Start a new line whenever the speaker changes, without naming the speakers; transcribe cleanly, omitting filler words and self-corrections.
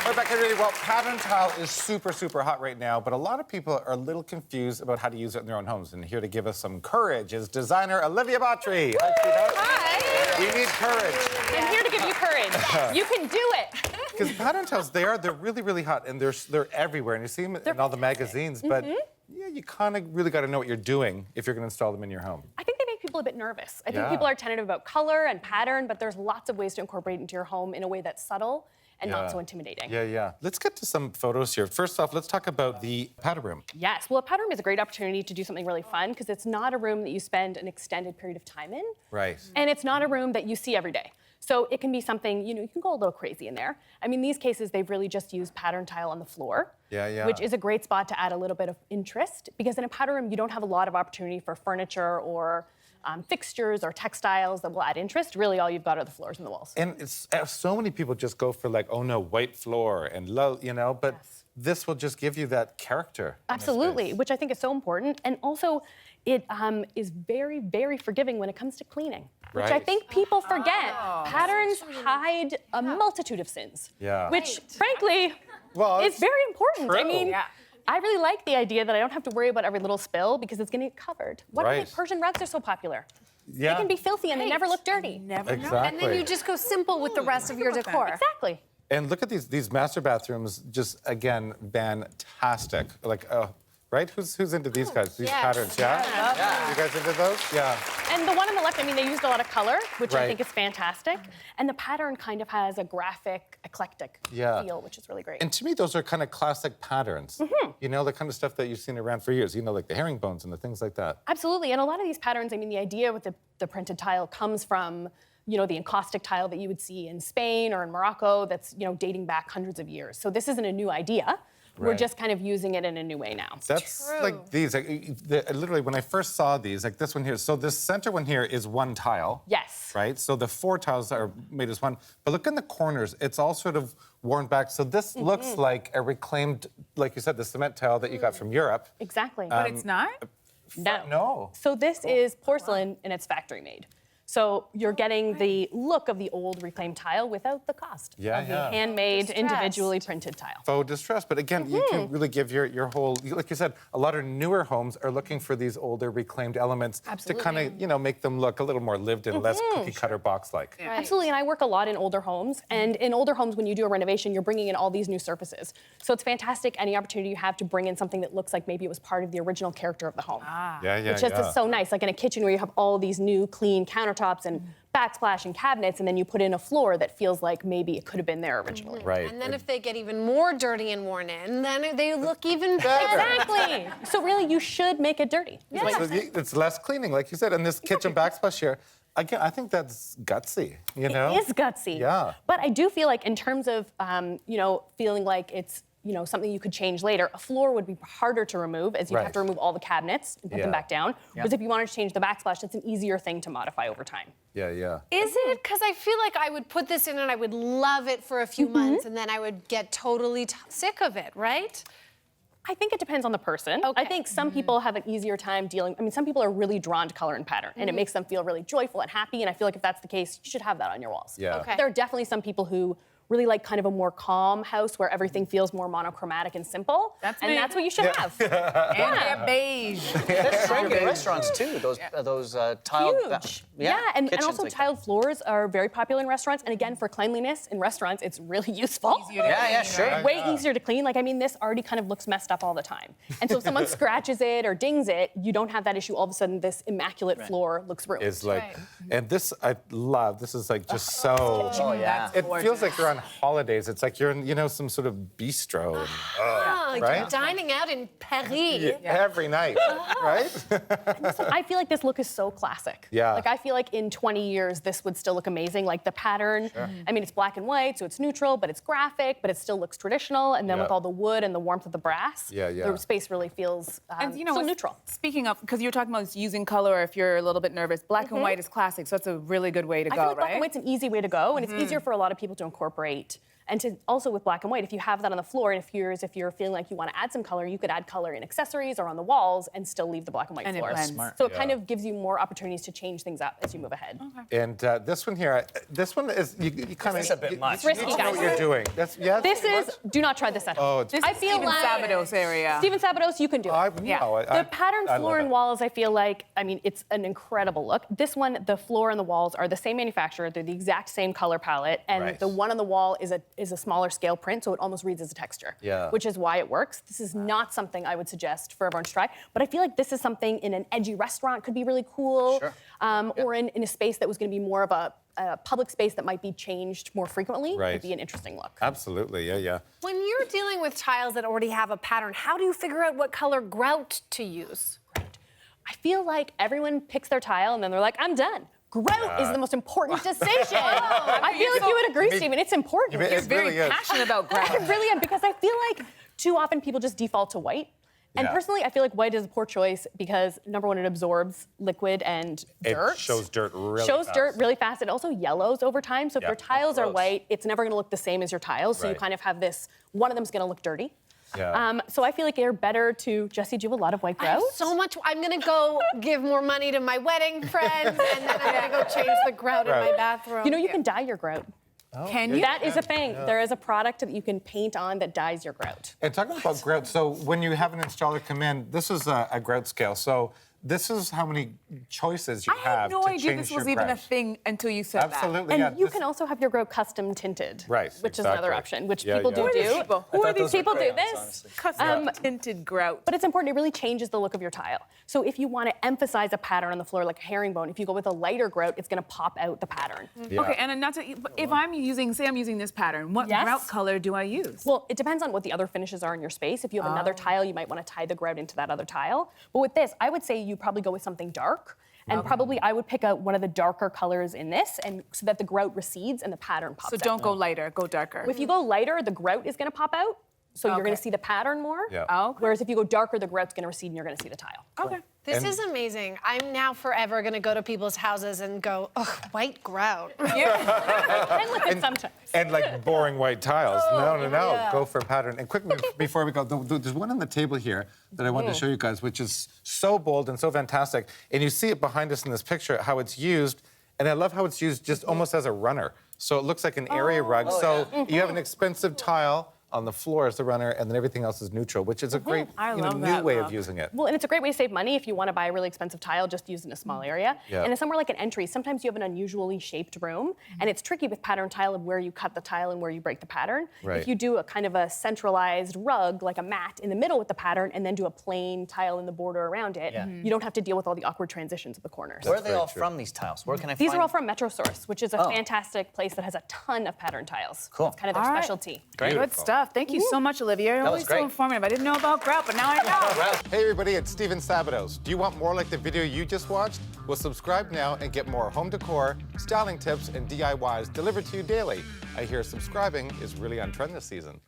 We're back, everybody. Well, pattern tile is super, super hot right now, but a lot of people are a little confused about how to use it in their own homes. And here to give us some courage is designer Olivia Botrie. Hi, sweetheart.
Hi.
We need courage.
I'm here to give you courage. You can do it.
Because pattern tiles, they're really, really hot, and they're everywhere, and you see them in all the magazines, but yeah, you kind of really got to know what you're doing if you're going to install them in your home.
I think they make people a bit nervous. I think people are tentative about color and pattern, but there's lots of ways to incorporate into your home in a way that's subtle and not so intimidating.
Yeah. Let's get to some photos here. First off, let's talk about the powder room.
Yes, well, a powder room is a great opportunity to do something really fun because it's not a room that you spend an extended period of time in.
Right.
And it's not a room that you see every day. So it can be something, you can go a little crazy in there. I mean, these cases, they've really just used pattern tile on the floor, which is a great spot to add a little bit of interest because in a powder room, you don't have a lot of opportunity for furniture or fixtures or textiles that will add interest. Really, all you've got are the floors and the walls.
And it's so many people just go for like, oh no, white floor and low, but this will just give you that character.
Absolutely, which I think is so important. And also, it is very, very forgiving when it comes to cleaning, which I think people forget. Patterns hide a multitude of sins, which, frankly, is very important.
True.
I mean, I really like the idea that I don't have to worry about every little spill because it's going to get covered. What do you think Persian rugs are so popular? They can be filthy and they never look dirty.
Never know.
And then you just go simple with the rest of your decor.
Exactly.
And look at these master bathrooms, just again, fantastic. Like, right? Who's into these guys? These patterns, You guys into those? Yeah.
And the one on the left, I mean, they used a lot of color, which I think is fantastic. And the pattern kind of has a graphic, eclectic feel, which is really great.
And to me, those are kind of classic patterns. You know, the kind of stuff that you've seen around for years, like the herringbones and the things like that.
Absolutely. And a lot of these patterns, I mean, the idea with the printed tile comes from, the encaustic tile that you would see in Spain or in Morocco that's, dating back hundreds of years. So this isn't a new idea. We're just kind of using it in a new way now.
That's like these, literally when I first saw these, like this one here. So this center one here is one tile.
Yes.
Right? So the 4 tiles are made as one. But look in the corners, it's all sort of worn back. So this looks like a reclaimed, like you said, the cement tile that you got from Europe.
Exactly.
But it's not?
No.
So this is porcelain and it's factory made. So you're getting the look of the old reclaimed tile without the cost of the handmade, individually printed tile.
Faux distress, but again, you can really give your whole, like you said, a lot of newer homes are looking for these older reclaimed elements to kind of, make them look a little more lived in, less cookie cutter box-like.
Yeah. Absolutely, and I work a lot in older homes, and in older homes, when you do a renovation, you're bringing in all these new surfaces. So it's fantastic any opportunity you have to bring in something that looks like maybe it was part of the original character of the home. Which just is so nice, like in a kitchen where you have all these new clean countertops and backsplash and cabinets, and then you put in a floor that feels like maybe it could have been there originally.
Right.
And then if they get even more dirty and worn in, then they look even better.
Exactly. So really, you should make it dirty.
Yeah. So it's less cleaning, like you said, and this kitchen backsplash here. Again, I think that's gutsy, It
is gutsy.
Yeah.
But I do feel like in terms of, feeling like it's, something you could change later, a floor would be harder to remove as you have to remove all the cabinets and put them back down. Whereas if you wanted to change the backsplash, that's an easier thing to modify over time.
Yeah.
Is it? Because I feel like I would put this in and I would love it for a few months and then I would get totally sick of it, right?
I think it depends on the person. I think some people have an easier time dealing. I mean, some people are really drawn to color and pattern, and it makes them feel really joyful and happy. And I feel like if that's the case, you should have that on your walls.
Yeah.
Okay.
There are definitely some people who really like kind of a more calm house where everything feels more monochromatic and simple. That's what you should have.
And beige.
That's trending in restaurants too. Those tiled.
Huge. And also
like
tiled floors are very popular in restaurants. And again, for cleanliness in restaurants, it's really useful.
Sure.
Way easier to clean. Like, I mean, this already kind of looks messed up all the time. And so if someone scratches it or dings it, you don't have that issue. All of a sudden, this immaculate floor looks ruined.
It's like, and this I love. This is like just so. It feels like you're on holidays. It's like you're in, some sort of bistro.
Like
right?
you're dining out in Paris.
Every night, right?
I feel like this look is so classic.
Yeah.
Like, I feel like in 20 years, this would still look amazing. Like, the pattern, I mean, it's black and white, so it's neutral, but it's graphic, but it still looks traditional. And then with all the wood and the warmth of the brass, the space really feels so neutral.
Speaking of, because you're talking about using color, or if you're a little bit nervous, black and white is classic, so that's a really good way to go,
I feel like
right?
black and white's an easy way to go, and it's easier for a lot of people to incorporate. And to also with black and white, if you have that on the floor, and if you're feeling like you want to add some color, you could add color in accessories or on the walls and still leave the black and white floor. So it kind of gives you more opportunities to change things up as you move ahead.
And this one here, this one is you kind of.
It's a bit much.
It's risky,
You know
guys.
what you're doing.
This is, do not try this at home.
This
I
is
feel
Steven Sabados area.
Steven Sabados, you can do it. The pattern floor and walls, I feel like, I mean, it's an incredible look. This one, the floor and the walls are the same manufacturer. They're the exact same color palette. And the one on the wall is a smaller scale print, so it almost reads as a texture, which is why it works. This is not something I would suggest for everyone to try. But I feel like this is something in an edgy restaurant could be really cool. Or in a space that was going to be more of a public space that might be changed more frequently. Would be an interesting look.
Absolutely, yeah.
When you're dealing with tiles that already have a pattern, how do you figure out what color grout to use?
I feel like everyone picks their tile and then they're like, I'm done. Grout is the most important decision. I feel like you would agree, Stephen. It's important.
You're very passionate about grout.
I really am, because I feel like too often people just default to white. And personally, I feel like white is a poor choice because, number one, it absorbs liquid and dirt.
It shows dirt really fast.
It also yellows over time. So if your tiles are white, it's never going to look the same as your tiles. So you kind of have this, one of them's going to look dirty. So I feel like they're better to, Jessi, do you have a lot of white grout?
So much. I'm going to go give more money to my wedding friends, and then I'm going to go change the grout in my bathroom.
You know, you can dye your grout.
Can you?
That is a thing. There is a product that you can paint on that dyes your grout.
And talking about grout, so when you have an installer come in, this is a grout scale. So this is how many choices you
I had no
to
idea
change
this was
your
even a
grout.
thing until you said
Absolutely,
that.
And you can also have your grout custom tinted, which is another option, which people do.
Who are these
people?
people
Do this.
Custom tinted grout.
But it's important. It really changes the look of your tile. So if you want to emphasize a pattern on the floor, like a herringbone, if you go with a lighter grout, it's going to pop out the pattern.
Okay, and not to, if I'm using, say I'm using this pattern, what grout color do I use?
Well, it depends on what the other finishes are in your space. If you have another tile, you might want to tie the grout into that other tile. But with this, I would say you probably go with something dark. And probably I would pick out one of the darker colors in this, and so that the grout recedes and the pattern pops out.
So don't go lighter, go darker.
If you go lighter, the grout is going to pop out. So you're going to see the pattern more. Whereas if you go darker, the grout's going to recede and you're going to see the tile.
This is amazing. I'm now forever going to go to people's houses and go, ugh, white grout.
And look at sometimes.
And like boring white tiles. No. Go for a pattern. And quickly, before we go, there's one on the table here that I wanted to show you guys, which is so bold and so fantastic. And you see it behind us in this picture, how it's used. And I love how it's used just almost as a runner. So it looks like an area rug. So you have an expensive tile on the floor as the runner, and then everything else is neutral, which is a great new way of using it.
Well, and it's a great way to save money if you want to buy a really expensive tile, just use it in a small area. And in somewhere like an entry, sometimes you have an unusually shaped room, and it's tricky with pattern tile of where you cut the tile and where you break the pattern. If you do a kind of a centralized rug, like a mat in the middle with the pattern, and then do a plain tile in the border around it, you don't have to deal with all the awkward transitions at the corners.
Where are they all from, these tiles? Where can I find
These are all from Metro Source, which is a fantastic place that has a ton of pattern tiles.
Cool.
It's kind of their specialty.
Good stuff. Thank you so much, Olivia. You're always so informative. I didn't know about grout, but now I know.
Hey everybody, it's Steven Sabados. Do you want more like the video you just watched? Well, subscribe now and get more home decor, styling tips, and DIYs delivered to you daily. I hear subscribing is really on trend this season.